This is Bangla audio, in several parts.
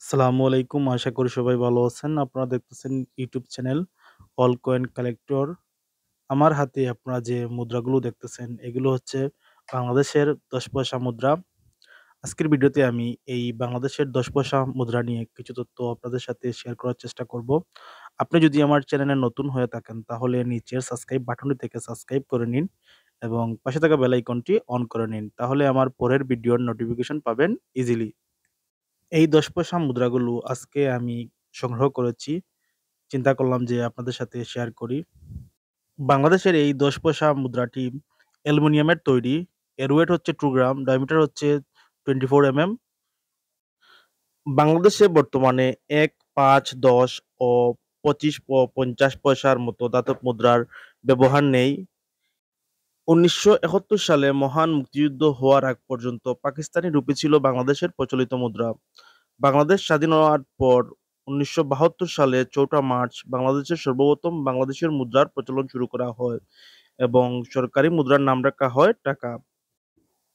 আসসালামু আলাইকুম। আশা করি সবাই ভালো আছেন। আপনারা দেখতেছেন YouTube channel all coin collector. আমার হাতে আপনারা যে মুদ্রাগুলো দেখতেছেন এগুলো হচ্ছে বাংলাদেশের ১০ পয়সা মুদ্রা। আজকের ভিডিওতে আমি এই বাংলাদেশের ১০ পয়সা মুদ্রা নিয়ে কিছু তথ্য আপনাদের সাথে শেয়ার করার চেষ্টা করব। আপনি যদি আমার চ্যানেলে নতুন হয়ে থাকেন তাহলে নিচের সাবস্ক্রাইব বাটনটি থেকে সাবস্ক্রাইব করে নিন এবং পাশে থাকা বেল আইকনটি অন করে নিন। তাহলে আমার পরের ভিডিওর নোটিফিকেশন পাবেন ইজিলি। এই ১০ পয়সা মুদ্রাগুলো আজকে আমি সংগ্রহ করেছি। চিন্তা করলাম যে আপনাদের সাথে শেয়ার করি। বাংলাদেশের এই ১০ পয়সা মুদ্রাটি অ্যালুমিনিয়ামের তৈরি। এর ওয়েট হচ্ছে 2 গ্রাম, ডায়ামিটার হচ্ছে 24 mm। বাংলাদেশে বর্তমানে ১, ৫, ১০ ও ২৫ ও ৫০ পয়সার মতো ধাতব মুদ্রার ব্যবহার নেই। ১৯৭১ সালে মহান মুক্তিযুদ্ধ হওয়ার আগ পর্যন্ত পাকিস্তানি রুপি ছিল বাংলাদেশের প্রচলিত মুদ্রা। বাংলাদেশ স্বাধীন হওয়ার পর ১৯৭২ সালে ৪টা মার্চ বাংলাদেশের সর্বপ্রথম বাংলাদেশের মুদ্রার প্রচলন শুরু করা হয় এবং সরকারি মুদ্রার নাম রাখা হয় টাকা।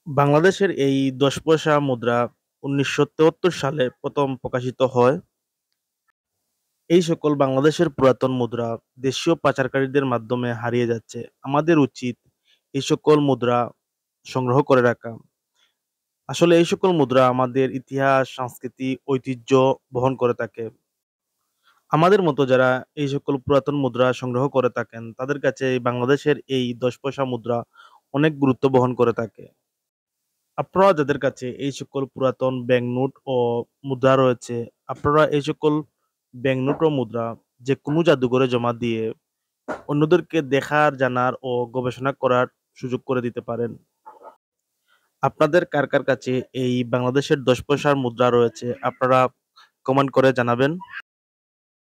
বাংলাদেশের এই ১০ পয়সা মুদ্রা ১৯৭৩ সালে প্রথম প্রকাশিত হয়। এই সকল বাংলাদেশের পুরাতন মুদ্রা দেশীয় পাচারকারীদের মাধ্যমে হারিয়ে যাচ্ছে। আমাদের উচিত এই সকল মুদ্রা সংগ্রহ করে রাখা। আসলে এই সকল মুদ্রা আমাদের ইতিহাস, সংস্কৃতি, ঐতিহ্য বহন করে থাকে। আমাদের মতো যারা এই সকল পুরাতন মুদ্রা সংগ্রহ করে থাকেন, তাদের কাছে এই বাংলাদেশের এই ১০ পয়সা মুদ্রা অনেক গুরুত্ব বহন করে থাকে। আপনারা যাদের কাছে এই সকল পুরাতন ব্যাংক নোট ও মুদ্রা রয়েছে, আপনারা এই সকল ব্যাংক নোট ও মুদ্রা যেকোনো জাদুঘরে জমা দিয়ে অন্যদেরকে দেখার, জানার ও গবেষণা করার সুযোগ করে দিতে পারেন। আপনাদের কার কাছে এই বাংলাদেশের ১০ পয়সার মুদ্রা রয়েছে, আপনারা কমেন্ট করে জানাবেন।